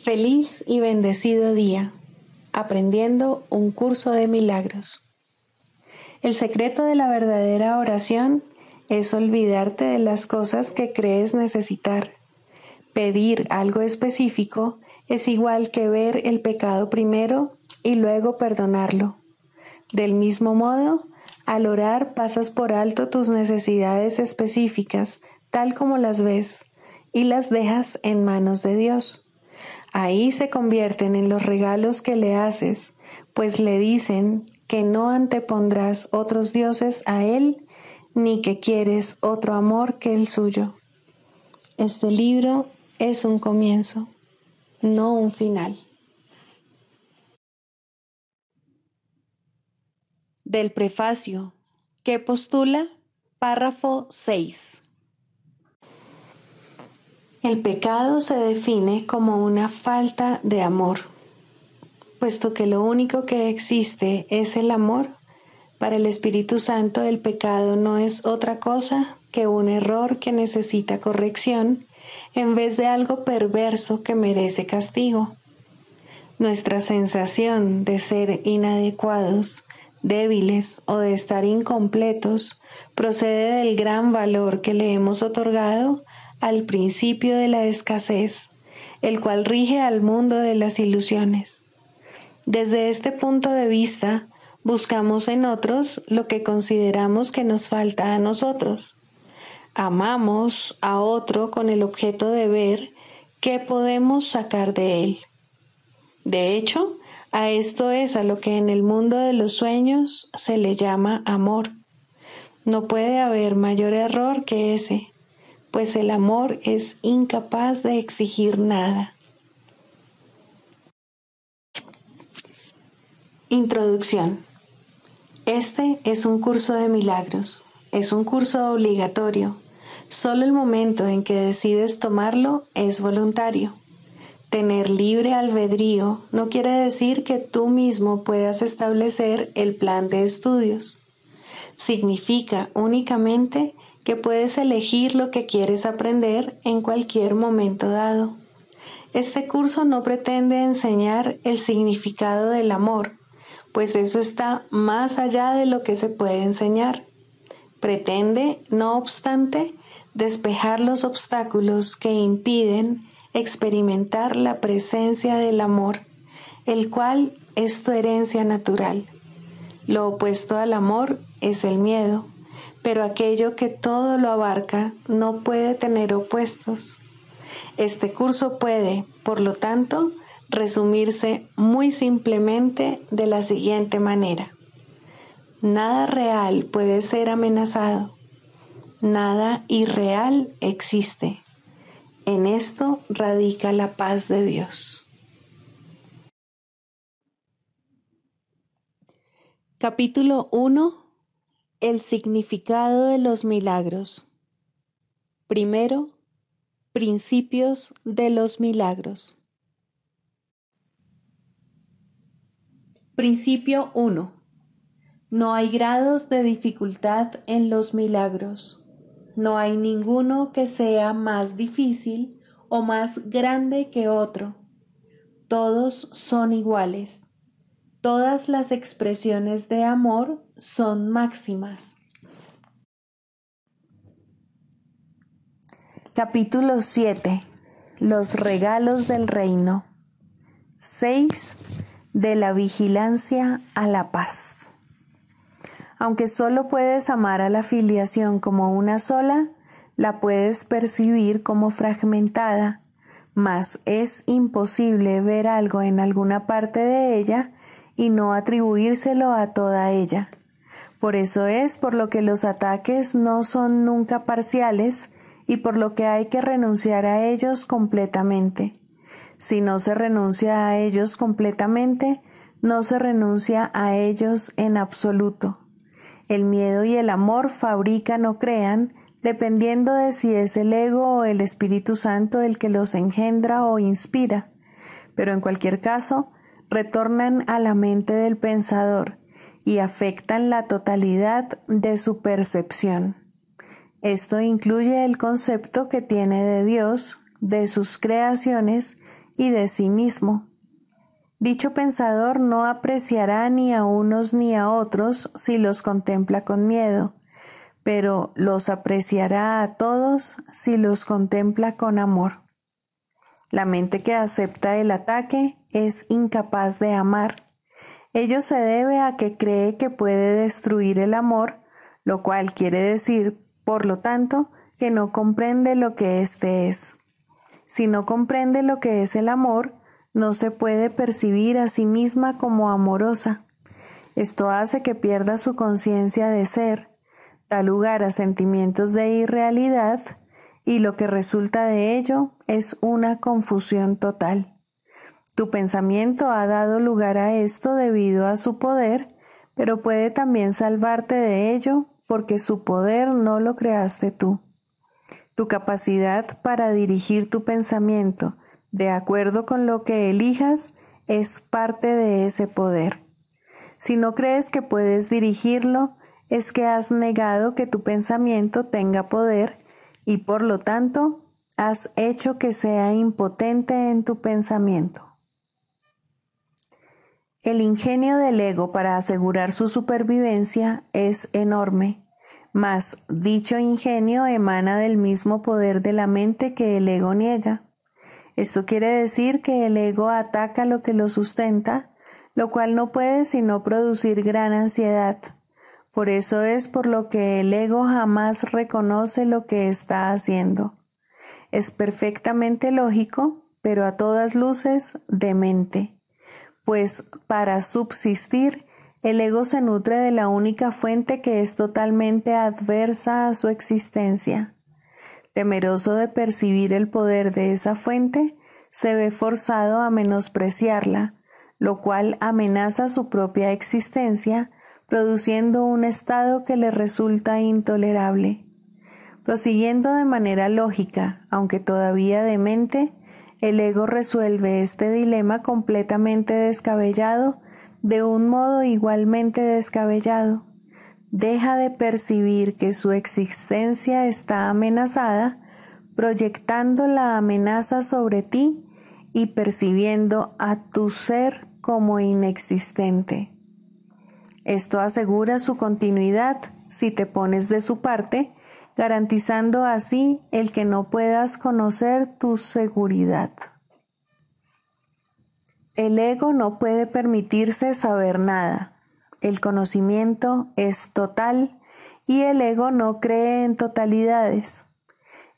Feliz y bendecido día, aprendiendo un curso de milagros. El secreto de la verdadera oración es olvidarte de las cosas que crees necesitar. Pedir algo específico es igual que ver el pecado primero y luego perdonarlo. Del mismo modo, al orar pasas por alto tus necesidades específicas, tal como las ves, y las dejas en manos de Dios. Ahí se convierten en los regalos que le haces, pues le dicen que no antepondrás otros dioses a Él, ni que quieres otro amor que el suyo. Este libro es un comienzo, no un final. Del prefacio, que postula, párrafo 6. El pecado se define como una falta de amor. Puesto que lo único que existe es el amor, para el Espíritu Santo el pecado no es otra cosa que un error que necesita corrección en vez de algo perverso que merece castigo. Nuestra sensación de ser inadecuados, débiles o de estar incompletos procede del gran valor que le hemos otorgado al principio de la escasez, el cual rige al mundo de las ilusiones. Desde este punto de vista, buscamos en otros lo que consideramos que nos falta a nosotros. Amamos a otro con el objeto de ver qué podemos sacar de él. De hecho, a esto es a lo que en el mundo de los sueños se le llama amor. No puede haber mayor error que ese, pues el amor es incapaz de exigir nada. Introducción. Este es un curso de milagros. Es un curso obligatorio. Solo el momento en que decides tomarlo es voluntario. Tener libre albedrío no quiere decir que tú mismo puedas establecer el plan de estudios. Significa únicamente que puedes elegir lo que quieres aprender en cualquier momento dado. Este curso no pretende enseñar el significado del amor, pues eso está más allá de lo que se puede enseñar. Pretende, no obstante, despejar los obstáculos que impiden experimentar la presencia del amor, el cual es tu herencia natural. Lo opuesto al amor es el miedo, pero aquello que todo lo abarca no puede tener opuestos. Este curso puede, por lo tanto, resumirse muy simplemente de la siguiente manera. Nada real puede ser amenazado. Nada irreal existe. En esto radica la paz de Dios. Capítulo 1. El significado de los milagros. Primero, principios de los milagros. Principio 1. No hay grados de dificultad en los milagros. No hay ninguno que sea más difícil o más grande que otro. Todos son iguales. Todas las expresiones de amor son máximas. Capítulo 7. Los regalos del reino. 6. De la vigilancia a la paz. Aunque solo puedes amar a la filiación como una sola, la puedes percibir como fragmentada, mas es imposible ver algo en alguna parte de ella y no atribuírselo a toda ella. Por eso es por lo que los ataques no son nunca parciales y por lo que hay que renunciar a ellos completamente. Si no se renuncia a ellos completamente, no se renuncia a ellos en absoluto. El miedo y el amor fabrican o crean, dependiendo de si es el ego o el Espíritu Santo el que los engendra o inspira, pero en cualquier caso, retornan a la mente del pensador y afectan la totalidad de su percepción. Esto incluye el concepto que tiene de Dios, de sus creaciones y de sí mismo. Dicho pensador no apreciará ni a unos ni a otros si los contempla con miedo, pero los apreciará a todos si los contempla con amor. La mente que acepta el ataque es incapaz de amar. Ello se debe a que cree que puede destruir el amor, lo cual quiere decir, por lo tanto, que no comprende lo que éste es. Si no comprende lo que es el amor, no se puede percibir a sí misma como amorosa. Esto hace que pierda su conciencia de ser, da lugar a sentimientos de irrealidad, y lo que resulta de ello es una confusión total. Tu pensamiento ha dado lugar a esto debido a su poder, pero puede también salvarte de ello porque su poder no lo creaste tú. Tu capacidad para dirigir tu pensamiento de acuerdo con lo que elijas es parte de ese poder. Si no crees que puedes dirigirlo, es que has negado que tu pensamiento tenga poder y por lo tanto has hecho que sea impotente en tu pensamiento. El ingenio del ego para asegurar su supervivencia es enorme, mas dicho ingenio emana del mismo poder de la mente que el ego niega. Esto quiere decir que el ego ataca lo que lo sustenta, lo cual no puede sino producir gran ansiedad. Por eso es por lo que el ego jamás reconoce lo que está haciendo. Es perfectamente lógico, pero a todas luces demente. Pues para subsistir, el ego se nutre de la única fuente que es totalmente adversa a su existencia. Temeroso de percibir el poder de esa fuente, se ve forzado a menospreciarla, lo cual amenaza su propia existencia, produciendo un estado que le resulta intolerable. Prosiguiendo de manera lógica, aunque todavía demente, el ego resuelve este dilema completamente descabellado de un modo igualmente descabellado. Deja de percibir que su existencia está amenazada, proyectando la amenaza sobre ti y percibiendo a tu ser como inexistente. Esto asegura su continuidad si te pones de su parte, garantizando así el que no puedas conocer tu seguridad. El ego no puede permitirse saber nada. El conocimiento es total y el ego no cree en totalidades.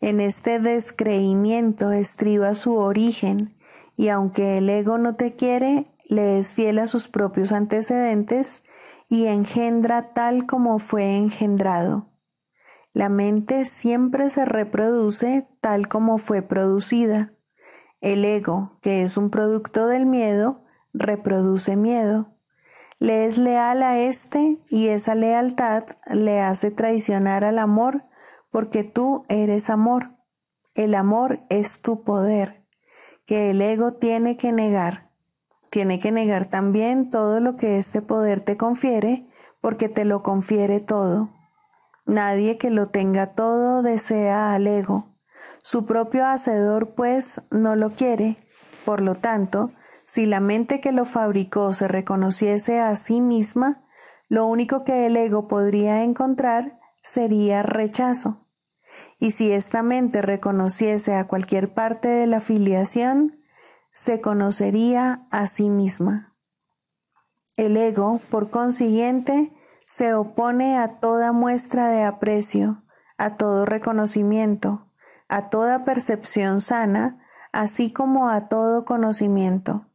En este descreimiento estriba su origen y aunque el ego no te quiere, le es fiel a sus propios antecedentes y engendra tal como fue engendrado. La mente siempre se reproduce tal como fue producida. El ego, que es un producto del miedo, reproduce miedo. Le es leal a éste y esa lealtad le hace traicionar al amor porque tú eres amor. El amor es tu poder, que el ego tiene que negar. Tiene que negar también todo lo que este poder te confiere porque te lo confiere todo. Nadie que lo tenga todo desea al ego. Su propio hacedor, pues, no lo quiere. Por lo tanto, si la mente que lo fabricó se reconociese a sí misma, lo único que el ego podría encontrar sería rechazo. Y si esta mente reconociese a cualquier parte de la filiación, se conocería a sí misma. El ego, por consiguiente, se opone a toda muestra de aprecio, a todo reconocimiento, a toda percepción sana, así como a todo conocimiento.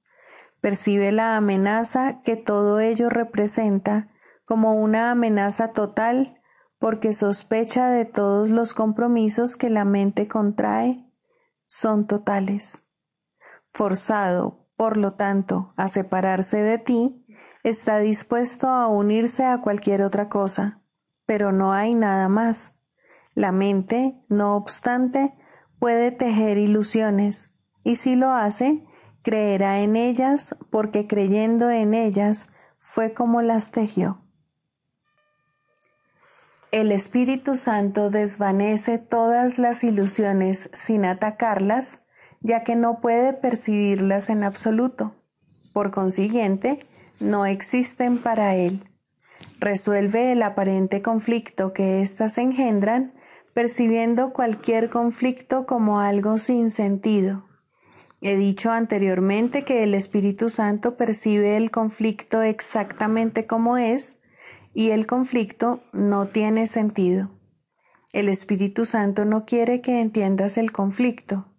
Percibe la amenaza que todo ello representa como una amenaza total porque sospecha de todos los compromisos que la mente contrae son totales. Forzado, por lo tanto, a separarse de ti, está dispuesto a unirse a cualquier otra cosa, pero no hay nada más. La mente, no obstante, puede tejer ilusiones, y si lo hace, creerá en ellas porque creyendo en ellas fue como las tejió. El Espíritu Santo desvanece todas las ilusiones sin atacarlas, ya que no puede percibirlas en absoluto. Por consiguiente, no existen para él. Resuelve el aparente conflicto que éstas engendran, percibiendo cualquier conflicto como algo sin sentido. He dicho anteriormente que el Espíritu Santo percibe el conflicto exactamente como es, y el conflicto no tiene sentido. El Espíritu Santo no quiere que entiendas el conflicto.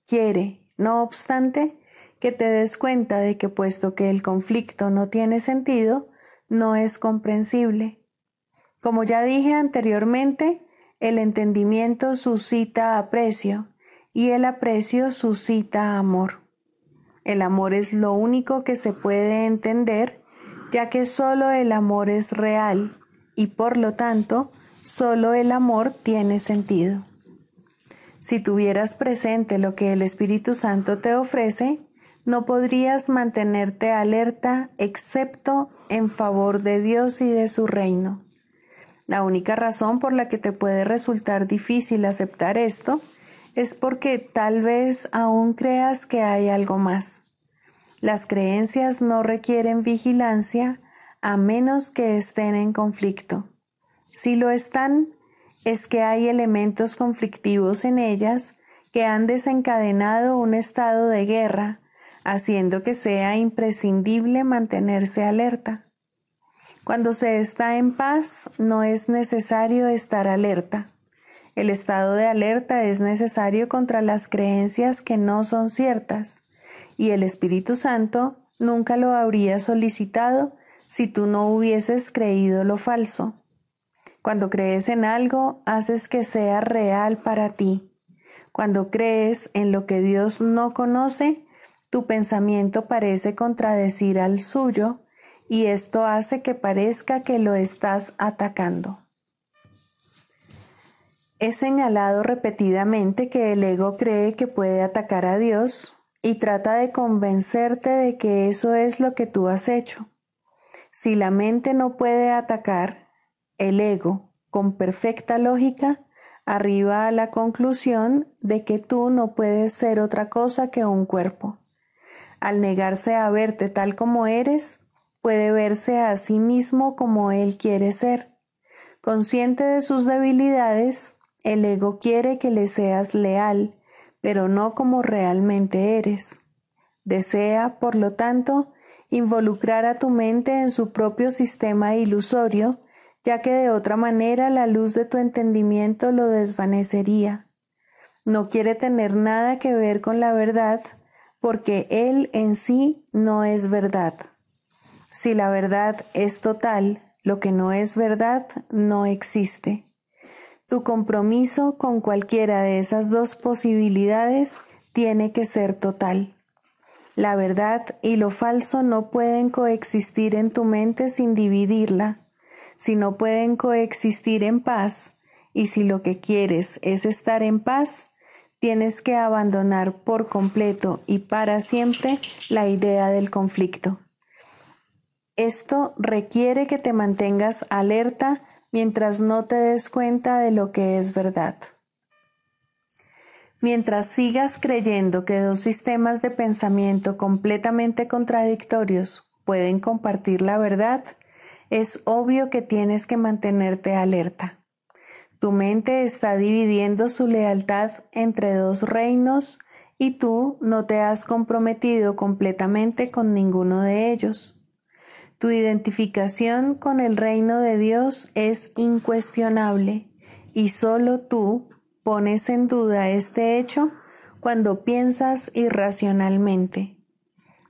Quiere, no obstante, que te des cuenta de que puesto que el conflicto no tiene sentido, no es comprensible. Como ya dije anteriormente, el entendimiento suscita aprecio y el aprecio suscita amor. El amor es lo único que se puede entender, ya que solo el amor es real y por lo tanto, solo el amor tiene sentido. Si tuvieras presente lo que el Espíritu Santo te ofrece, no podrías mantenerte alerta excepto en favor de Dios y de su reino. La única razón por la que te puede resultar difícil aceptar esto es porque tal vez aún creas que hay algo más. Las creencias no requieren vigilancia a menos que estén en conflicto. Si lo están, es que hay elementos conflictivos en ellas que han desencadenado un estado de guerra, haciendo que sea imprescindible mantenerse alerta. Cuando se está en paz, no es necesario estar alerta. El estado de alerta es necesario contra las creencias que no son ciertas, y el Espíritu Santo nunca lo habría solicitado si tú no hubieses creído lo falso. Cuando crees en algo, haces que sea real para ti. Cuando crees en lo que Dios no conoce, tu pensamiento parece contradecir al suyo, y esto hace que parezca que lo estás atacando. He señalado repetidamente que el ego cree que puede atacar a Dios y trata de convencerte de que eso es lo que tú has hecho. Si la mente no puede atacar, el ego, con perfecta lógica, arriba a la conclusión de que tú no puedes ser otra cosa que un cuerpo. Al negarse a verte tal como eres, puede verse a sí mismo como él quiere ser. Consciente de sus debilidades, el ego quiere que le seas leal, pero no como realmente eres. Desea, por lo tanto, involucrar a tu mente en su propio sistema ilusorio, ya que de otra manera la luz de tu entendimiento lo desvanecería. No quiere tener nada que ver con la verdad, porque él en sí no es verdad. Si la verdad es total, lo que no es verdad no existe. Tu compromiso con cualquiera de esas dos posibilidades tiene que ser total. La verdad y lo falso no pueden coexistir en tu mente sin dividirla. Si no pueden coexistir en paz, y si lo que quieres es estar en paz, tienes que abandonar por completo y para siempre la idea del conflicto. Esto requiere que te mantengas alerta mientras no te des cuenta de lo que es verdad. Mientras sigas creyendo que dos sistemas de pensamiento completamente contradictorios pueden compartir la verdad, es obvio que tienes que mantenerte alerta. Tu mente está dividiendo su lealtad entre dos reinos y tú no te has comprometido completamente con ninguno de ellos. Tu identificación con el reino de Dios es incuestionable y solo tú pones en duda este hecho cuando piensas irracionalmente.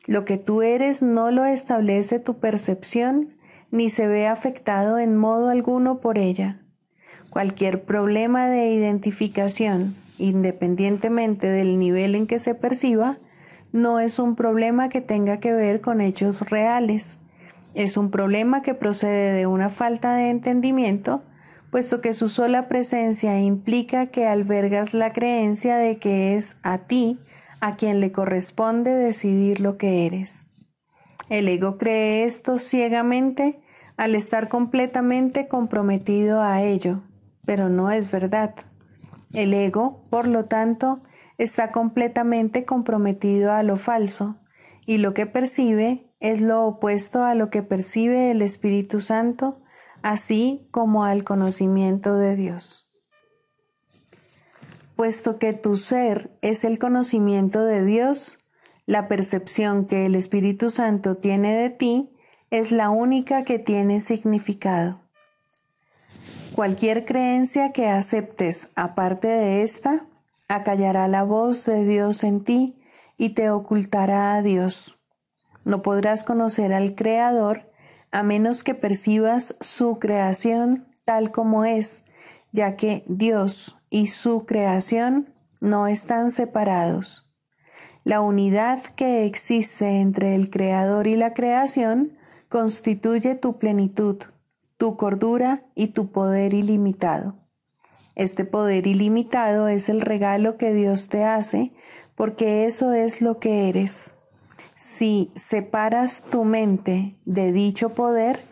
Lo que tú eres no lo establece tu percepción ni se ve afectado en modo alguno por ella. Cualquier problema de identificación, independientemente del nivel en que se perciba, no es un problema que tenga que ver con hechos reales. Es un problema que procede de una falta de entendimiento, puesto que su sola presencia implica que albergas la creencia de que es a ti a quien le corresponde decidir lo que eres. El ego cree esto ciegamente al estar completamente comprometido a ello, pero no es verdad. El ego, por lo tanto, está completamente comprometido a lo falso, y lo que percibe es lo opuesto a lo que percibe el Espíritu Santo, así como al conocimiento de Dios. Puesto que tu ser es el conocimiento de Dios, la percepción que el Espíritu Santo tiene de ti es la única que tiene significado. Cualquier creencia que aceptes aparte de esta, acallará la voz de Dios en ti y te ocultará a Dios. No podrás conocer al Creador a menos que percibas su creación tal como es, ya que Dios y su creación no están separados. La unidad que existe entre el Creador y la creación constituye tu plenitud, tu cordura y tu poder ilimitado. Este poder ilimitado es el regalo que Dios te hace, porque eso es lo que eres. Si separas tu mente de dicho poder,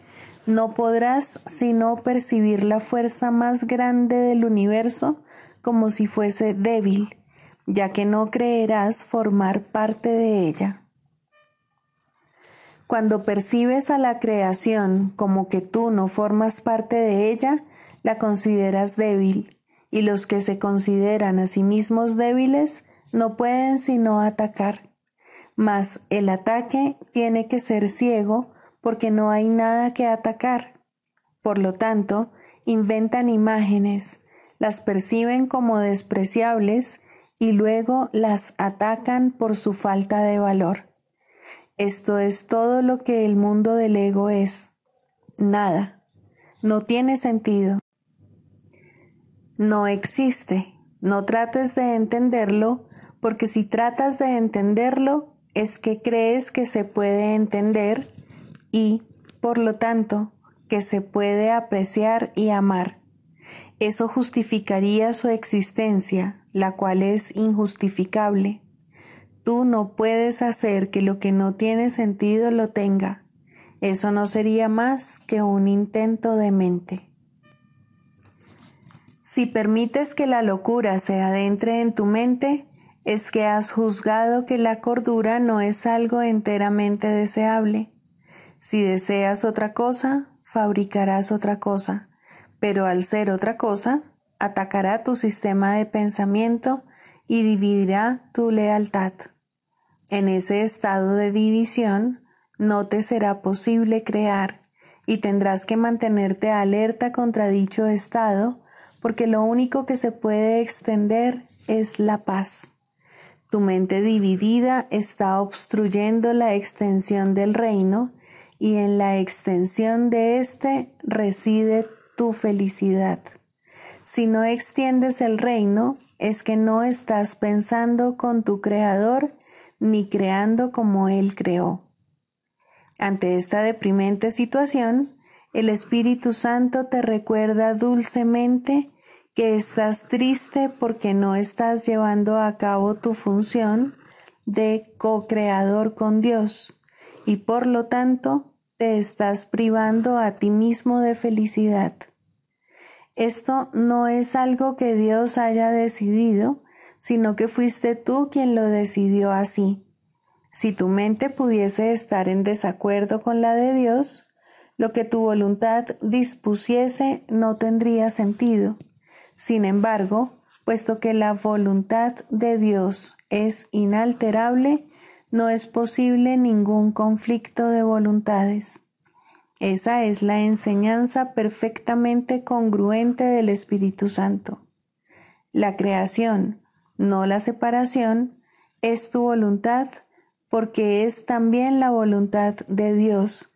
no podrás sino percibir la fuerza más grande del universo como si fuese débil, ya que no creerás formar parte de ella. Cuando percibes a la creación como que tú no formas parte de ella, la consideras débil, y los que se consideran a sí mismos débiles no pueden sino atacar. Mas el ataque tiene que ser ciego porque no hay nada que atacar. Por lo tanto, inventan imágenes, las perciben como despreciables y luego las atacan por su falta de valor. Esto es todo lo que el mundo del ego es. Nada. No tiene sentido. No existe. No trates de entenderlo, porque si tratas de entenderlo, es que crees que se puede entender y, por lo tanto, que se puede apreciar y amar. Eso justificaría su existencia, la cual es injustificable. Tú no puedes hacer que lo que no tiene sentido lo tenga. Eso no sería más que un intento demente. Si permites que la locura se adentre en tu mente, es que has juzgado que la cordura no es algo enteramente deseable. Si deseas otra cosa, fabricarás otra cosa, pero al ser otra cosa, atacará tu sistema de pensamiento y dividirá tu lealtad. En ese estado de división, no te será posible crear y tendrás que mantenerte alerta contra dicho estado, porque lo único que se puede extender es la paz. Tu mente dividida está obstruyendo la extensión del reino, y en la extensión de éste reside tu felicidad. Si no extiendes el reino, es que no estás pensando con tu Creador ni creando como Él creó. Ante esta deprimente situación, el Espíritu Santo te recuerda dulcemente que estás triste porque no estás llevando a cabo tu función de co-creador con Dios y por lo tanto te estás privando a ti mismo de felicidad. Esto no es algo que Dios haya decidido, sino que fuiste tú quien lo decidió así. Si tu mente pudiese estar en desacuerdo con la de Dios, lo que tu voluntad dispusiese no tendría sentido. Sin embargo, puesto que la voluntad de Dios es inalterable, no es posible ningún conflicto de voluntades. Esa es la enseñanza perfectamente congruente del Espíritu Santo. La creación, no la separación, es tu voluntad, porque es también la voluntad de Dios,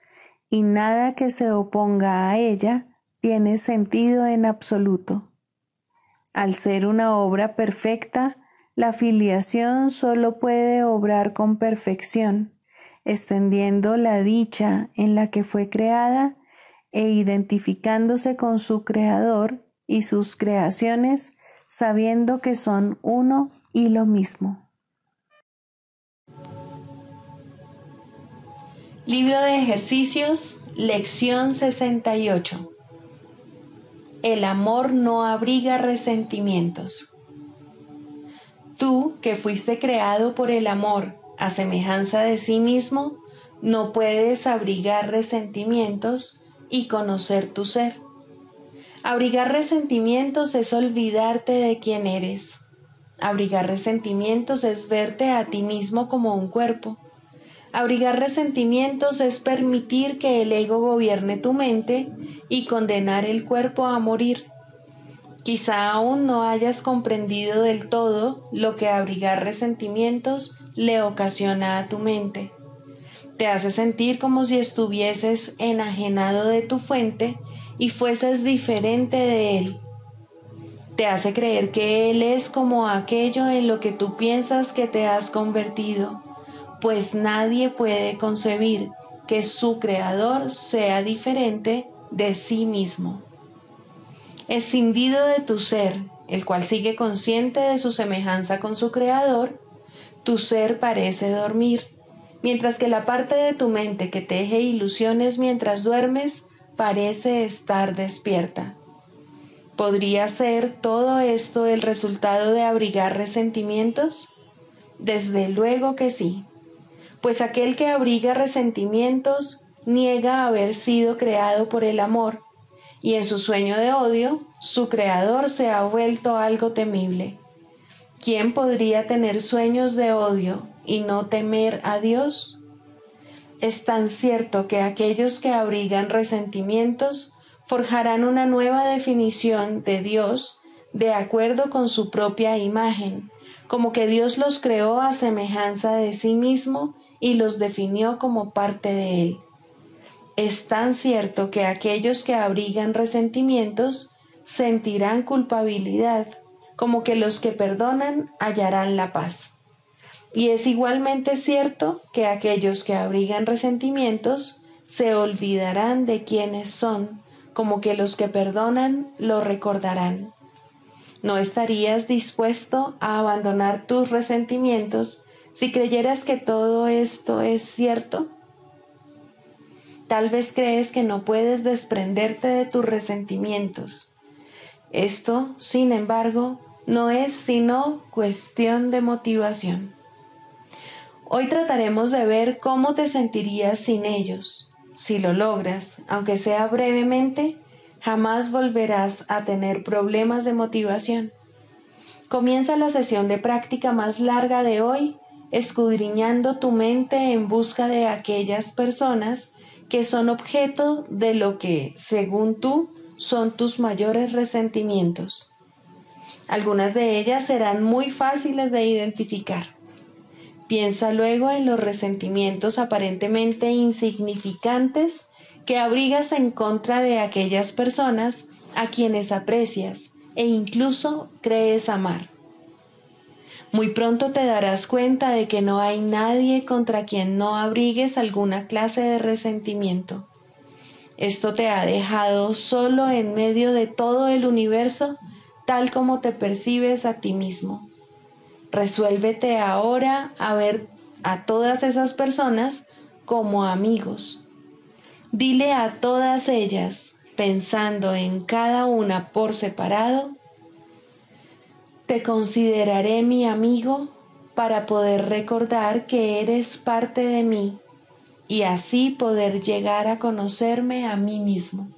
y nada que se oponga a ella tiene sentido en absoluto. Al ser una obra perfecta, la filiación solo puede obrar con perfección, extendiendo la dicha en la que fue creada e identificándose con su Creador y sus creaciones, sabiendo que son uno y lo mismo. Libro de ejercicios, lección 68. El amor no abriga resentimientos. Tú, que fuiste creado por el amor a semejanza de sí mismo, no puedes abrigar resentimientos y conocer tu ser. Abrigar resentimientos es olvidarte de quién eres. Abrigar resentimientos es verte a ti mismo como un cuerpo. Abrigar resentimientos es permitir que el ego gobierne tu mente y condenar el cuerpo a morir. Quizá aún no hayas comprendido del todo lo que abrigar resentimientos le ocasiona a tu mente. Te hace sentir como si estuvieses enajenado de tu fuente y fueses diferente de él. Te hace creer que él es como aquello en lo que tú piensas que te has convertido, pues nadie puede concebir que su creador sea diferente de sí mismo. Escindido de tu ser, el cual sigue consciente de su semejanza con su creador, tu ser parece dormir, mientras que la parte de tu mente que teje ilusiones mientras duermes parece estar despierta. ¿Podría ser todo esto el resultado de abrigar resentimientos? Desde luego que sí, pues aquel que abriga resentimientos niega haber sido creado por el amor, y en su sueño de odio, su creador se ha vuelto algo temible. ¿Quién podría tener sueños de odio y no temer a Dios? Es tan cierto que aquellos que abrigan resentimientos forjarán una nueva definición de Dios de acuerdo con su propia imagen, como que Dios los creó a semejanza de sí mismo y los definió como parte de Él. Es tan cierto que aquellos que abrigan resentimientos sentirán culpabilidad, como que los que perdonan hallarán la paz. Y es igualmente cierto que aquellos que abrigan resentimientos se olvidarán de quiénes son, como que los que perdonan lo recordarán. ¿No estarías dispuesto a abandonar tus resentimientos si creyeras que todo esto es cierto? Tal vez crees que no puedes desprenderte de tus resentimientos. Esto, sin embargo, no es sino cuestión de motivación. Hoy trataremos de ver cómo te sentirías sin ellos. Si lo logras, aunque sea brevemente, jamás volverás a tener problemas de motivación. Comienza la sesión de práctica más larga de hoy, escudriñando tu mente en busca de aquellas personas que son objeto de lo que, según tú, son tus mayores resentimientos. Algunas de ellas serán muy fáciles de identificar. Piensa luego en los resentimientos aparentemente insignificantes que abrigas en contra de aquellas personas a quienes aprecias e incluso crees amar. Muy pronto te darás cuenta de que no hay nadie contra quien no abrigues alguna clase de resentimiento. Esto te ha dejado solo en medio de todo el universo, tal como te percibes a ti mismo. Resuélvete ahora a ver a todas esas personas como amigos. Dile a todas ellas, pensando en cada una por separado: te consideraré mi amigo para poder recordar que eres parte de mí y así poder llegar a conocerme a mí mismo.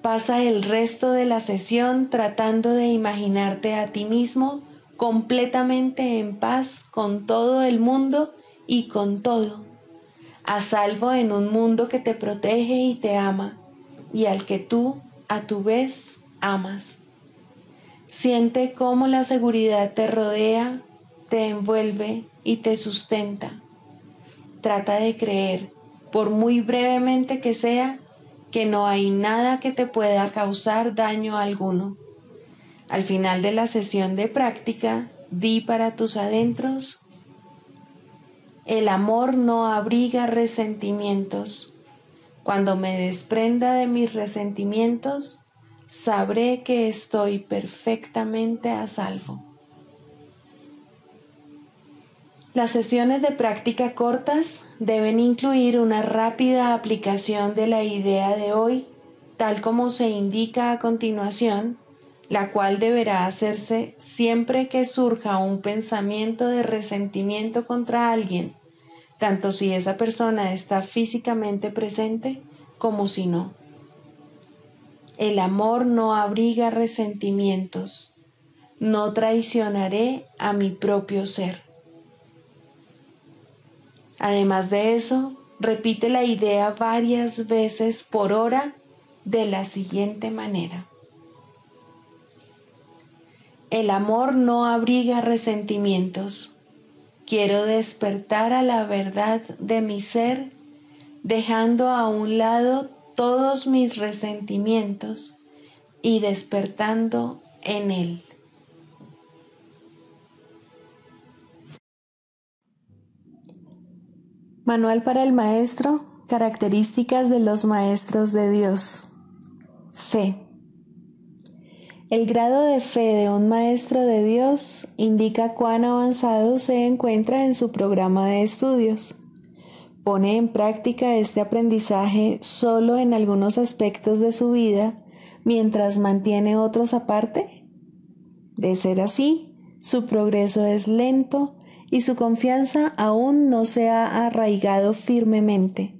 Pasa el resto de la sesión tratando de imaginarte a ti mismo completamente en paz con todo el mundo y con todo, a salvo en un mundo que te protege y te ama, y al que tú, a tu vez, amas. Siente cómo la seguridad te rodea, te envuelve y te sustenta. Trata de creer, por muy brevemente que sea, que no hay nada que te pueda causar daño alguno. Al final de la sesión de práctica, di para tus adentros: el amor no abriga resentimientos. Cuando me desprenda de mis resentimientos, sabré que estoy perfectamente a salvo. Las sesiones de práctica cortas deben incluir una rápida aplicación de la idea de hoy, tal como se indica a continuación, la cual deberá hacerse siempre que surja un pensamiento de resentimiento contra alguien, tanto si esa persona está físicamente presente como si no. El amor no abriga resentimientos. No traicionaré a mi propio ser. Además de eso, repite la idea varias veces por hora de la siguiente manera. El amor no abriga resentimientos. Quiero despertar a la verdad de mi ser, dejando a un lado todos mis resentimientos y despertando en él. Manual para el maestro, características de los maestros de Dios. Fe. El grado de fe de un maestro de Dios indica cuán avanzado se encuentra en su programa de estudios. ¿Pone en práctica este aprendizaje solo en algunos aspectos de su vida mientras mantiene otros aparte? De ser así, su progreso es lento y su confianza aún no se ha arraigado firmemente.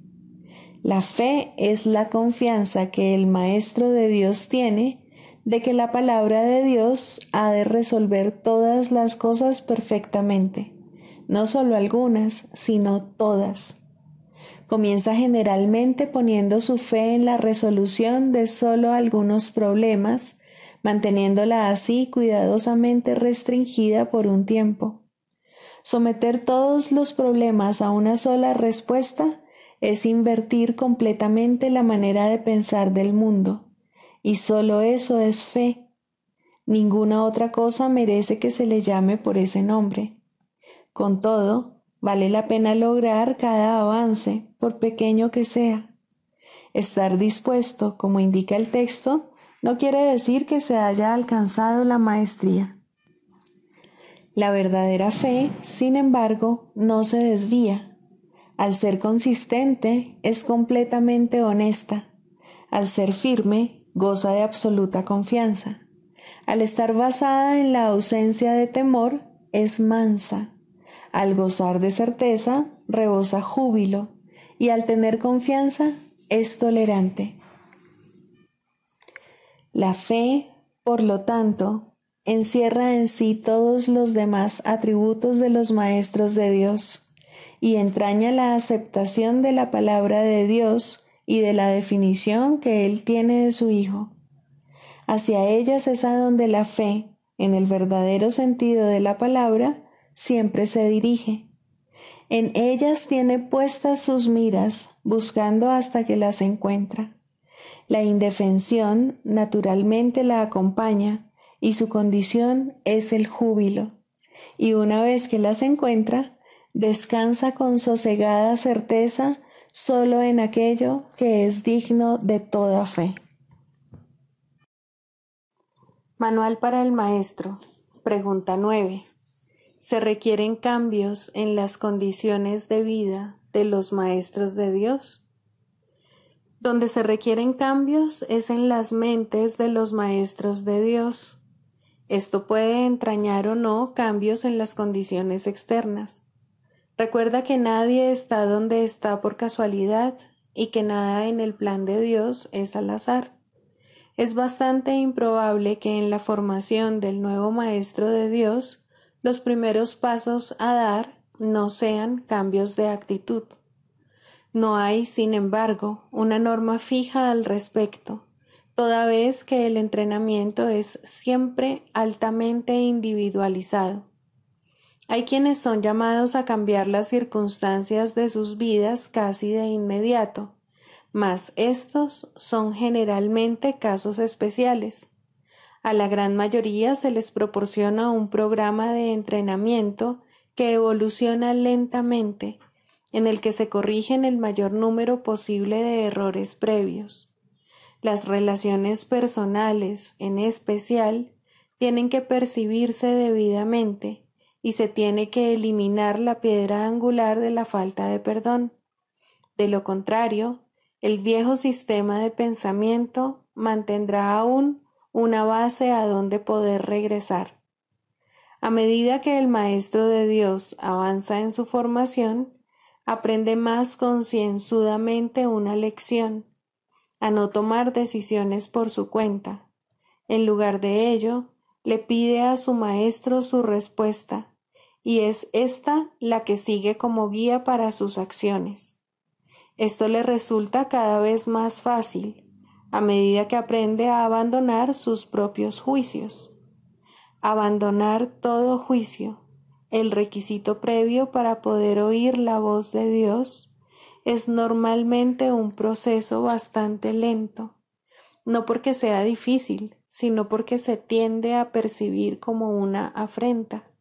La fe es la confianza que el Maestro de Dios tiene de que la palabra de Dios ha de resolver todas las cosas perfectamente, no solo algunas, sino todas. Comienza generalmente poniendo su fe en la resolución de solo algunos problemas, manteniéndola así cuidadosamente restringida por un tiempo. Someter todos los problemas a una sola respuesta es invertir completamente la manera de pensar del mundo, y solo eso es fe. Ninguna otra cosa merece que se le llame por ese nombre. Con todo, vale la pena lograr cada avance, por pequeño que sea. Estar dispuesto, como indica el texto, no quiere decir que se haya alcanzado la maestría. La verdadera fe, sin embargo, no se desvía. Al ser consistente, es completamente honesta. Al ser firme, goza de absoluta confianza. Al estar basada en la ausencia de temor, es mansa. Al gozar de certeza, rebosa júbilo. Y al tener confianza, es tolerante. La fe, por lo tanto, encierra en sí todos los demás atributos de los maestros de Dios y entraña la aceptación de la palabra de Dios y de la definición que Él tiene de su Hijo. Hacia ellas es a donde la fe, en el verdadero sentido de la palabra, siempre se dirige. En ellas tiene puestas sus miras, buscando hasta que las encuentra. La indefensión naturalmente la acompaña y su condición es el júbilo. Y una vez que las encuentra, descansa con sosegada certeza solo en aquello que es digno de toda fe. Manual para el maestro. Pregunta 9. ¿Se requieren cambios en las condiciones de vida de los maestros de Dios? Donde se requieren cambios es en las mentes de los maestros de Dios. Esto puede entrañar o no cambios en las condiciones externas. Recuerda que nadie está donde está por casualidad y que nada en el plan de Dios es al azar. Es bastante improbable que en la formación del nuevo maestro de Dios los primeros pasos a dar no sean cambios de actitud. No hay, sin embargo, una norma fija al respecto, toda vez que el entrenamiento es siempre altamente individualizado. Hay quienes son llamados a cambiar las circunstancias de sus vidas casi de inmediato, mas estos son generalmente casos especiales. A la gran mayoría se les proporciona un programa de entrenamiento que evoluciona lentamente, en el que se corrigen el mayor número posible de errores previos. Las relaciones personales, en especial, tienen que percibirse debidamente y se tiene que eliminar la piedra angular de la falta de perdón. De lo contrario, el viejo sistema de pensamiento mantendrá aún una base a donde poder regresar. A medida que el maestro de Dios avanza en su formación, aprende más concienzudamente una lección, a no tomar decisiones por su cuenta. En lugar de ello, le pide a su maestro su respuesta, y es ésta la que sigue como guía para sus acciones. Esto le resulta cada vez más fácil, a medida que aprende a abandonar sus propios juicios. Abandonar todo juicio, el requisito previo para poder oír la voz de Dios, es normalmente un proceso bastante lento, no porque sea difícil, sino porque se tiende a percibir como una afrenta.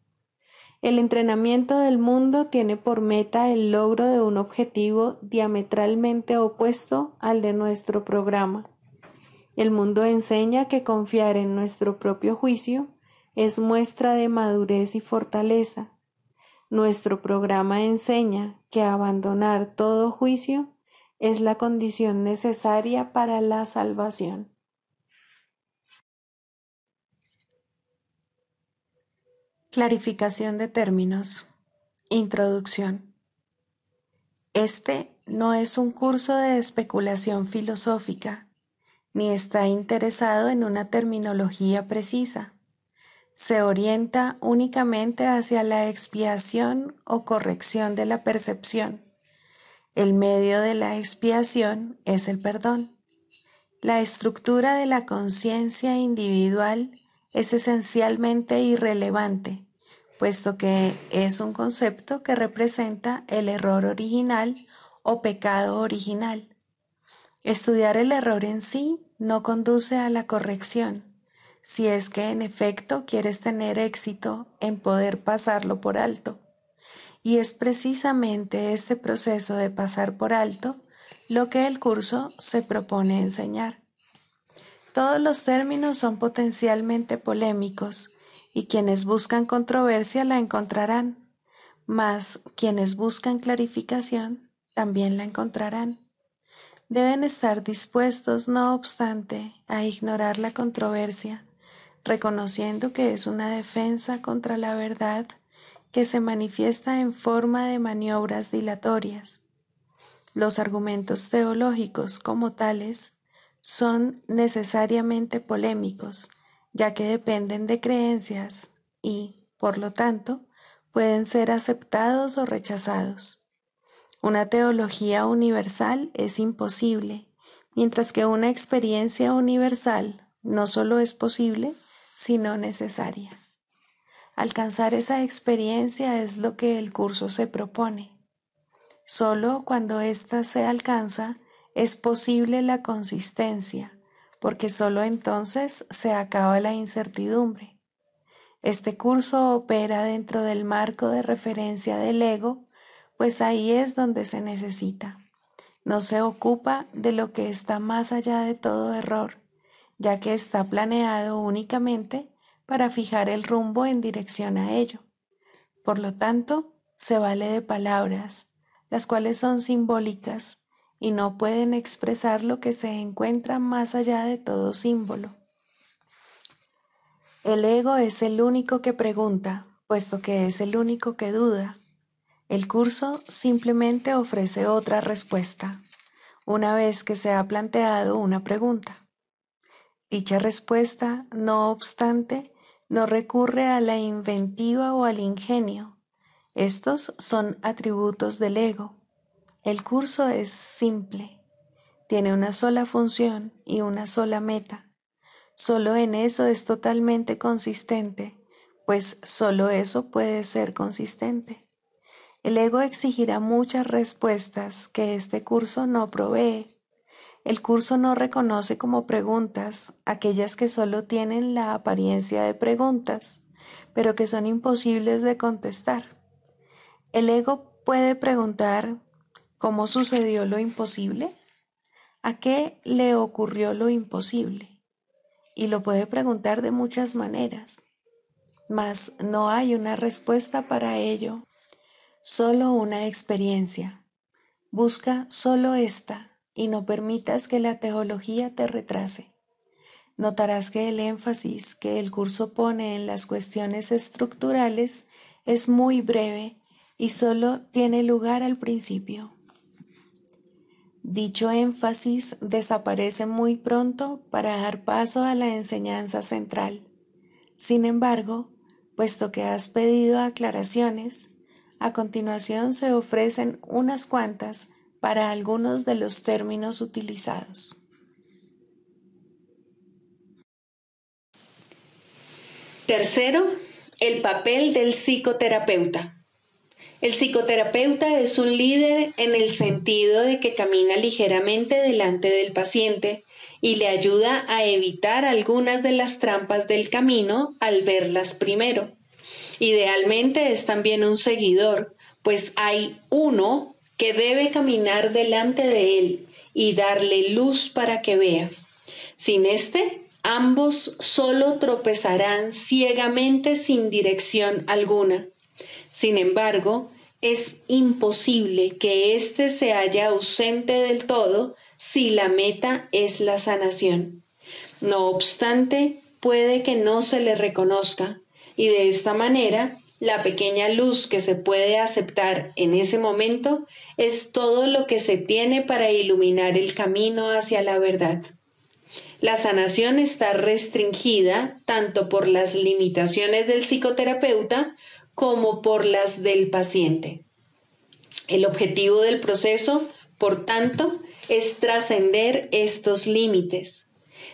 El entrenamiento del mundo tiene por meta el logro de un objetivo diametralmente opuesto al de nuestro programa. El mundo enseña que confiar en nuestro propio juicio es muestra de madurez y fortaleza. Nuestro programa enseña que abandonar todo juicio es la condición necesaria para la salvación. Clarificación de términos. Introducción. Este no es un curso de especulación filosófica, ni está interesado en una terminología precisa. Se orienta únicamente hacia la expiación o corrección de la percepción. El medio de la expiación es el perdón. La estructura de la conciencia individual es esencialmente irrelevante, puesto que es un concepto que representa el error original o pecado original. Estudiar el error en sí no conduce a la corrección, si es que en efecto quieres tener éxito en poder pasarlo por alto. Y es precisamente este proceso de pasar por alto lo que el curso se propone enseñar. Todos los términos son potencialmente polémicos y quienes buscan controversia la encontrarán, mas quienes buscan clarificación también la encontrarán. Deben estar dispuestos, no obstante, a ignorar la controversia, reconociendo que es una defensa contra la verdad que se manifiesta en forma de maniobras dilatorias. Los argumentos teológicos como tales son necesariamente polémicos, ya que dependen de creencias y, por lo tanto, pueden ser aceptados o rechazados. Una teología universal es imposible, mientras que una experiencia universal no solo es posible, sino necesaria. Alcanzar esa experiencia es lo que el curso se propone. Solo cuando ésta se alcanza es posible la consistencia, porque solo entonces se acaba la incertidumbre. Este curso opera dentro del marco de referencia del ego, pues ahí es donde se necesita. No se ocupa de lo que está más allá de todo error, ya que está planeado únicamente para fijar el rumbo en dirección a ello. Por lo tanto, se vale de palabras, las cuales son simbólicas y no pueden expresar lo que se encuentra más allá de todo símbolo. El ego es el único que pregunta, puesto que es el único que duda. El curso simplemente ofrece otra respuesta, una vez que se ha planteado una pregunta. Dicha respuesta, no obstante, no recurre a la inventiva o al ingenio. Estos son atributos del ego. El curso es simple, tiene una sola función y una sola meta. Solo en eso es totalmente consistente, pues solo eso puede ser consistente. El ego exigirá muchas respuestas que este curso no provee. El curso no reconoce como preguntas aquellas que solo tienen la apariencia de preguntas, pero que son imposibles de contestar. El ego puede preguntar ¿cómo sucedió lo imposible? ¿A qué le ocurrió lo imposible? Y lo puede preguntar de muchas maneras, mas no hay una respuesta para ello, solo una experiencia. Busca solo esta y no permitas que la teología te retrase. Notarás que el énfasis que el curso pone en las cuestiones estructurales es muy breve y solo tiene lugar al principio. Dicho énfasis desaparece muy pronto para dar paso a la enseñanza central. Sin embargo, puesto que has pedido aclaraciones, a continuación se ofrecen unas cuantas para algunos de los términos utilizados. Tercero, el papel del psicoterapeuta. El psicoterapeuta es un líder en el sentido de que camina ligeramente delante del paciente y le ayuda a evitar algunas de las trampas del camino al verlas primero. Idealmente es también un seguidor, pues hay uno que debe caminar delante de él y darle luz para que vea. Sin este, ambos solo tropezarán ciegamente sin dirección alguna. Sin embargo, es imposible que éste se haya ausente del todo si la meta es la sanación. No obstante, puede que no se le reconozca, y de esta manera, la pequeña luz que se puede aceptar en ese momento es todo lo que se tiene para iluminar el camino hacia la verdad. La sanación está restringida tanto por las limitaciones del psicoterapeuta como por las del paciente. El objetivo del proceso, por tanto, es trascender estos límites.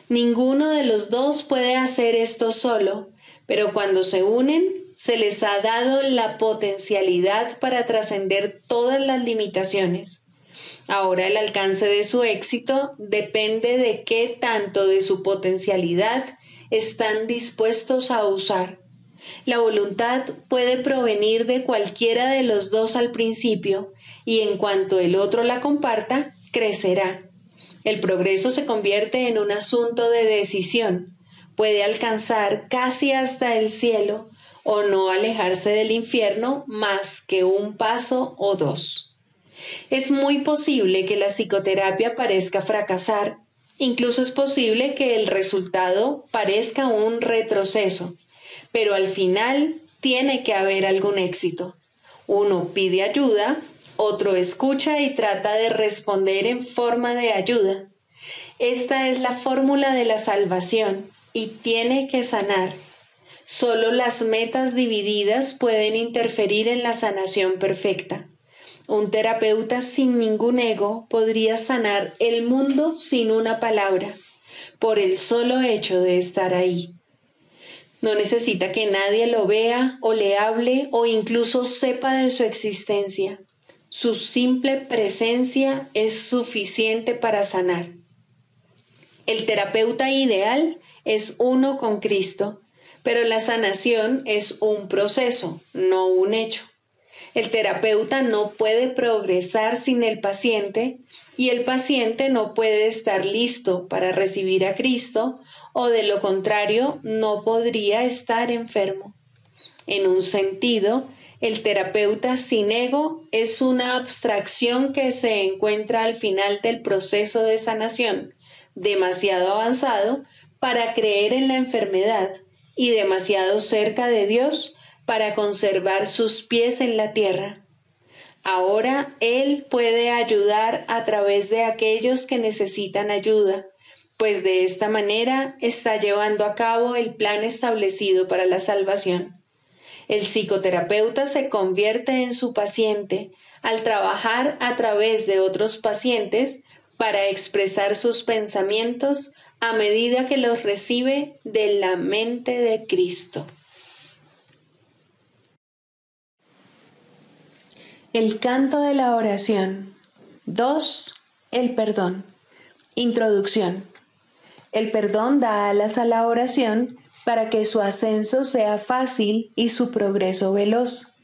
Ninguno de los dos puede hacer esto solo, pero cuando se unen, se les ha dado la potencialidad para trascender todas las limitaciones. Ahora el alcance de su éxito depende de qué tanto de su potencialidad están dispuestos a usar. La voluntad puede provenir de cualquiera de los dos al principio, y en cuanto el otro la comparta, crecerá. El progreso se convierte en un asunto de decisión. Puede alcanzar casi hasta el cielo o no alejarse del infierno más que un paso o dos. Es muy posible que la psicoterapia parezca fracasar. Incluso es posible que el resultado parezca un retroceso, pero al final tiene que haber algún éxito. Uno pide ayuda, otro escucha y trata de responder en forma de ayuda. Esta es la fórmula de la salvación y tiene que sanar. Solo las metas divididas pueden interferir en la sanación perfecta. Un terapeuta sin ningún ego podría sanar el mundo sin una palabra, por el solo hecho de estar ahí. No necesita que nadie lo vea o le hable o incluso sepa de su existencia. Su simple presencia es suficiente para sanar. El terapeuta ideal es uno con Cristo, pero la sanación es un proceso, no un hecho. El terapeuta no puede progresar sin el paciente y el paciente no puede estar listo para recibir a Cristo o de lo contrario no podría estar enfermo. En un sentido, el terapeuta sin ego es una abstracción que se encuentra al final del proceso de sanación, demasiado avanzado para creer en la enfermedad y demasiado cerca de Dios para conservar sus pies en la tierra. Ahora Él puede ayudar a través de aquellos que necesitan ayuda, pues de esta manera está llevando a cabo el plan establecido para la salvación. El psicoterapeuta se convierte en su paciente al trabajar a través de otros pacientes para expresar sus pensamientos a medida que los recibe de la mente de Cristo. El canto de la oración. 2. El perdón. Introducción. El perdón da alas a la oración para que su ascenso sea fácil y su progreso veloz.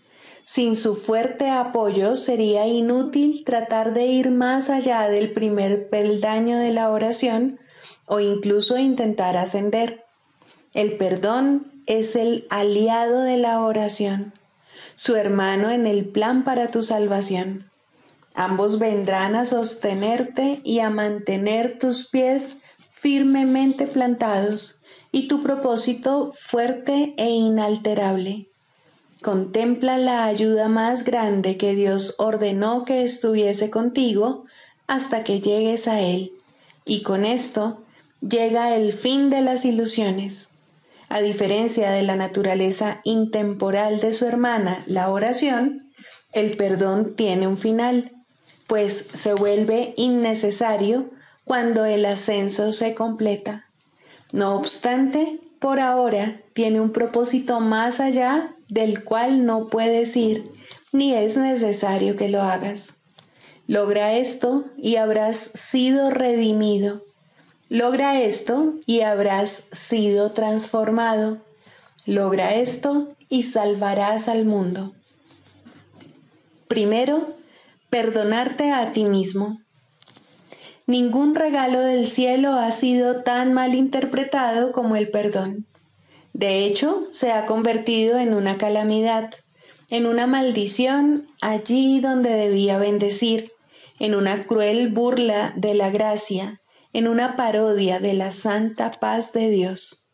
Sin su fuerte apoyo sería inútil tratar de ir más allá del primer peldaño de la oración o incluso intentar ascender. El perdón es el aliado de la oración, su hermano en el plan para tu salvación. Ambos vendrán a sostenerte y a mantener tus pies firmemente plantados y tu propósito fuerte e inalterable. Contempla la ayuda más grande que Dios ordenó que estuviese contigo hasta que llegues a Él, y con esto llega el fin de las ilusiones. A diferencia de la naturaleza intemporal de su hermana, la oración, el perdón tiene un final, pues se vuelve innecesario cuando el ascenso se completa. No obstante, por ahora tiene un propósito más allá del cual no puedes ir, ni es necesario que lo hagas. Logra esto y habrás sido redimido. Logra esto y habrás sido transformado. Logra esto y salvarás al mundo. Primero, perdonarte a ti mismo. Ningún regalo del cielo ha sido tan mal interpretado como el perdón. De hecho, se ha convertido en una calamidad, en una maldición allí donde debía bendecir, en una cruel burla de la gracia, en una parodia de la santa paz de Dios.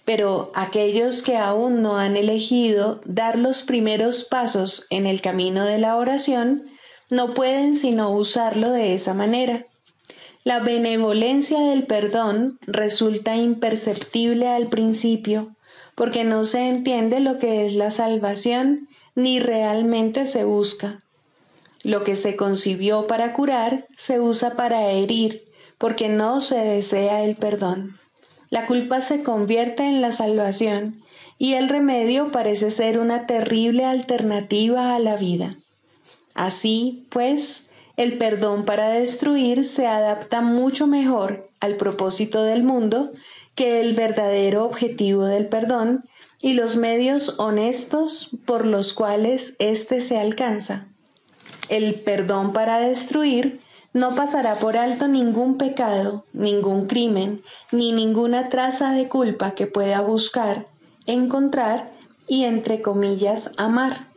Pero aquellos que aún no han elegido dar los primeros pasos en el camino de la oración, no pueden sino usarlo de esa manera. La benevolencia del perdón resulta imperceptible al principio, porque no se entiende lo que es la salvación ni realmente se busca. Lo que se concibió para curar se usa para herir, porque no se desea el perdón. La culpa se convierte en la salvación y el remedio parece ser una terrible alternativa a la vida. Así, pues, el perdón para destruir se adapta mucho mejor al propósito del mundo que el verdadero objetivo del perdón y los medios honestos por los cuales éste se alcanza. El perdón para destruir no pasará por alto ningún pecado, ningún crimen, ni ninguna traza de culpa que pueda buscar, encontrar y, entre comillas, amar.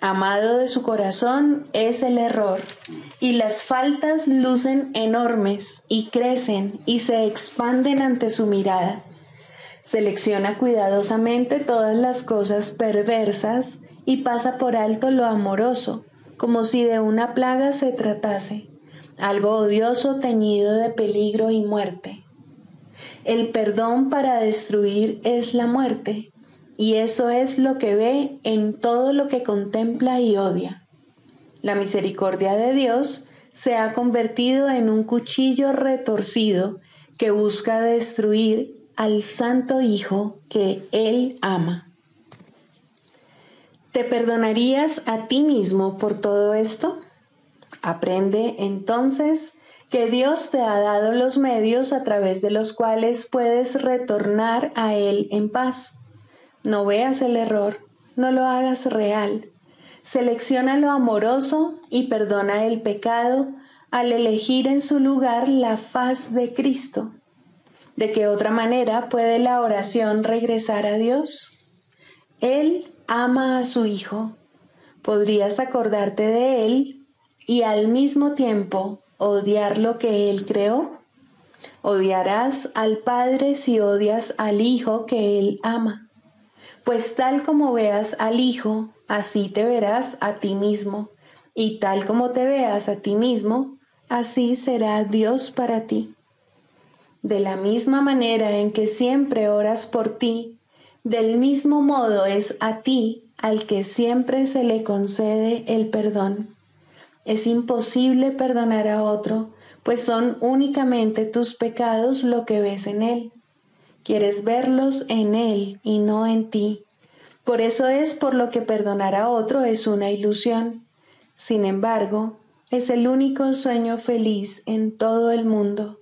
Amado de su corazón es el error, y las faltas lucen enormes y crecen y se expanden ante su mirada. Selecciona cuidadosamente todas las cosas perversas y pasa por alto lo amoroso, como si de una plaga se tratase, algo odioso teñido de peligro y muerte. El perdón para destruir es la muerte, y eso es lo que ve en todo lo que contempla y odia. La misericordia de Dios se ha convertido en un cuchillo retorcido que busca destruir al Santo Hijo que Él ama. ¿Te perdonarías a ti mismo por todo esto? Aprende entonces que Dios te ha dado los medios a través de los cuales puedes retornar a Él en paz. No veas el error, no lo hagas real. Selecciona lo amoroso y perdona el pecado al elegir en su lugar la faz de Cristo. ¿De qué otra manera puede la oración regresar a Dios? Él ama a su Hijo. ¿Podrías acordarte de Él y al mismo tiempo odiar lo que Él creó? Odiarás al Padre si odias al Hijo que Él ama. Pues tal como veas al Hijo, así te verás a ti mismo, y tal como te veas a ti mismo, así será Dios para ti. De la misma manera en que siempre oras por ti, del mismo modo es a ti al que siempre se le concede el perdón. Es imposible perdonar a otro, pues son únicamente tus pecados lo que ves en él. Quieres verlos en él y no en ti. Por eso es por lo que perdonar a otro es una ilusión. Sin embargo, es el único sueño feliz en todo el mundo,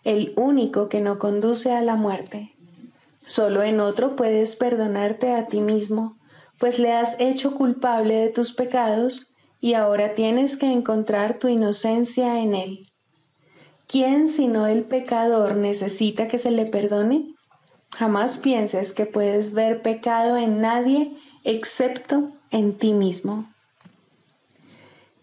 el único que no conduce a la muerte. Solo en otro puedes perdonarte a ti mismo, pues le has hecho culpable de tus pecados y ahora tienes que encontrar tu inocencia en él. ¿Quién sino el pecador necesita que se le perdone? Jamás pienses que puedes ver pecado en nadie excepto en ti mismo.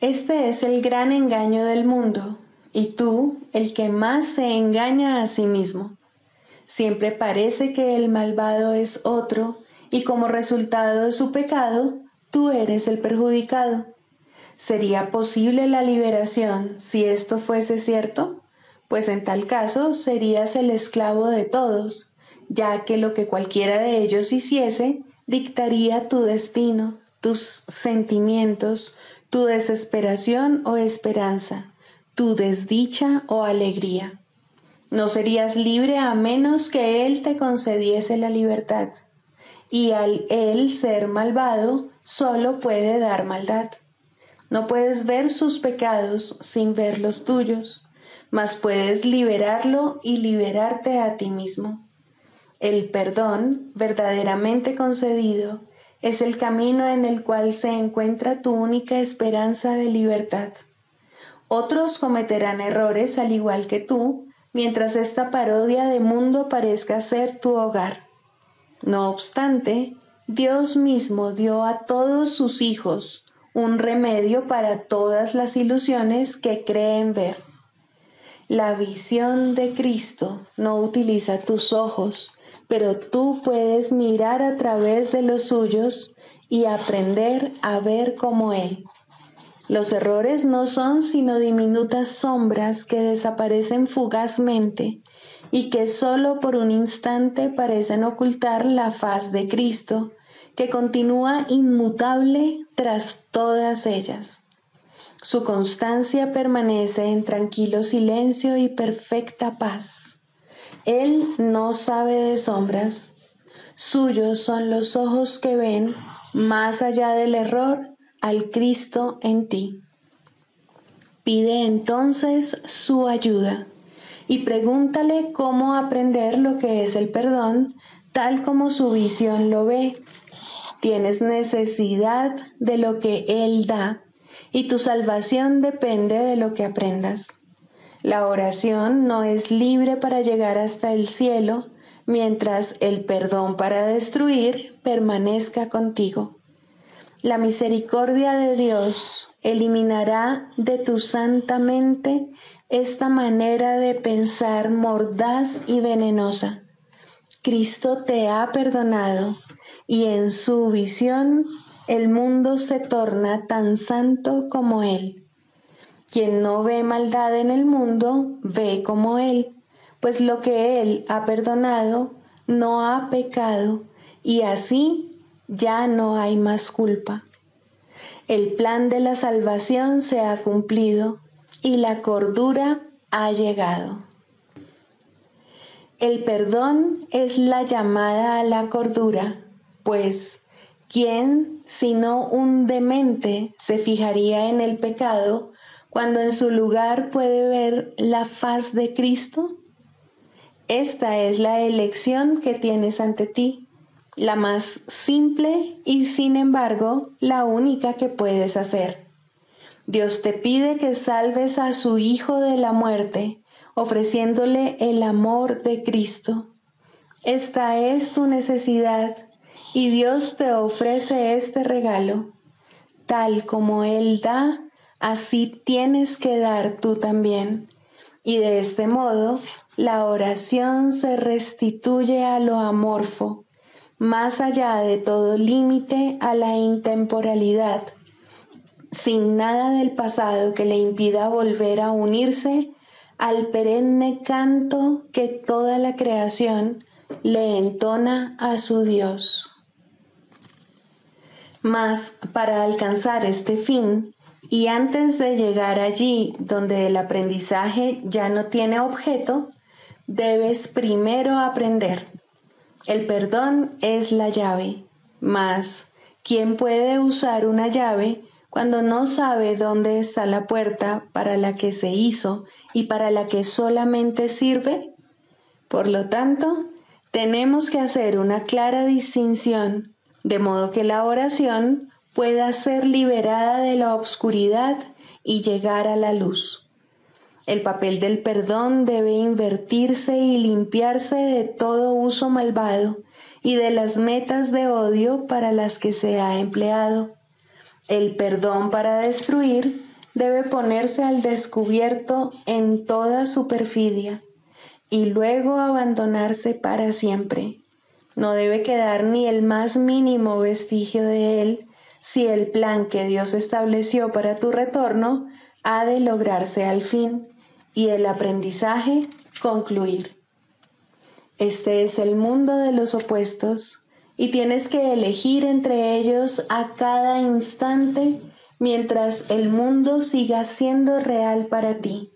Este es el gran engaño del mundo, y tú el que más se engaña a sí mismo. Siempre parece que el malvado es otro y como resultado de su pecado, tú eres el perjudicado. ¿Sería posible la liberación si esto fuese cierto? Pues en tal caso serías el esclavo de todos, ya que lo que cualquiera de ellos hiciese dictaría tu destino, tus sentimientos, tu desesperación o esperanza, tu desdicha o alegría. No serías libre a menos que Él te concediese la libertad, y al Él ser malvado, solo puede dar maldad. No puedes ver sus pecados sin ver los tuyos, mas puedes liberarlo y liberarte a ti mismo. El perdón, verdaderamente concedido, es el camino en el cual se encuentra tu única esperanza de libertad. Otros cometerán errores al igual que tú, mientras esta parodia de mundo parezca ser tu hogar. No obstante, Dios mismo dio a todos sus hijos un remedio para todas las ilusiones que creen ver. La visión de Cristo no utiliza tus ojos, pero tú puedes mirar a través de los suyos y aprender a ver como Él. Los errores no son sino diminutas sombras que desaparecen fugazmente y que solo por un instante parecen ocultar la faz de Cristo, que continúa inmutable tras todas ellas. Su constancia permanece en tranquilo silencio y perfecta paz. Él no sabe de sombras. Suyos son los ojos que ven, más allá del error, al Cristo en ti. Pide entonces su ayuda y pregúntale cómo aprender lo que es el perdón, tal como su visión lo ve. Tienes necesidad de lo que Él da y tu salvación depende de lo que aprendas. La oración no es libre para llegar hasta el cielo, mientras el perdón para destruir permanezca contigo. La misericordia de Dios eliminará de tu santa mente esta manera de pensar mordaz y venenosa. Cristo te ha perdonado y en su visión el mundo se torna tan santo como Él. Quien no ve maldad en el mundo, ve como Él, pues lo que Él ha perdonado no ha pecado y así ya no hay más culpa. El plan de la salvación se ha cumplido y la cordura ha llegado. El perdón es la llamada a la cordura, pues ¿quién sino un demente se fijaría en el pecado cuando en su lugar puede ver la faz de Cristo? Esta es la elección que tienes ante ti, la más simple y sin embargo la única que puedes hacer. Dios te pide que salves a su Hijo de la muerte, ofreciéndole el amor de Cristo. Esta es tu necesidad y Dios te ofrece este regalo. Tal como Él da, así tienes que dar tú también. Y de este modo, la oración se restituye a lo amorfo, más allá de todo límite a la intemporalidad, sin nada del pasado que le impida volver a unirse al perenne canto que toda la creación le entona a su Dios. Mas para alcanzar este fin, y antes de llegar allí donde el aprendizaje ya no tiene objeto, debes primero aprender. El perdón es la llave, mas ¿quién puede usar una llave cuando no sabe dónde está la puerta para la que se hizo y para la que solamente sirve? Por lo tanto, tenemos que hacer una clara distinción, de modo que la oración pueda ser liberada de la oscuridad y llegar a la luz. El papel del perdón debe invertirse y limpiarse de todo uso malvado y de las metas de odio para las que se ha empleado. El perdón para destruir debe ponerse al descubierto en toda su perfidia y luego abandonarse para siempre. No debe quedar ni el más mínimo vestigio de él si el plan que Dios estableció para tu retorno ha de lograrse al fin y el aprendizaje concluir. Este es el mundo de los opuestos y tienes que elegir entre ellos a cada instante mientras el mundo siga siendo real para ti.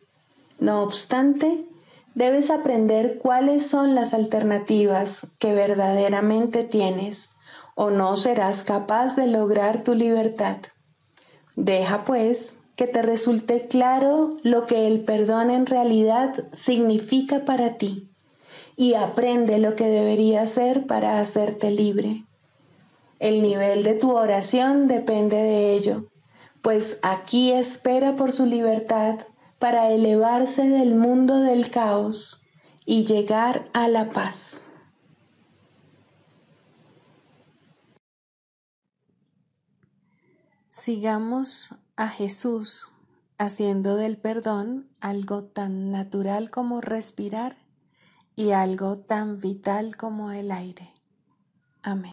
No obstante, debes aprender cuáles son las alternativas que verdaderamente tienes, o no serás capaz de lograr tu libertad. Deja, pues, que te resulte claro lo que el perdón en realidad significa para ti, y aprende lo que debería hacer para hacerte libre. El nivel de tu oración depende de ello, pues aquí espera por su libertad para elevarse del mundo del caos y llegar a la paz. Sigamos a Jesús haciendo del perdón algo tan natural como respirar y algo tan vital como el aire. Amén.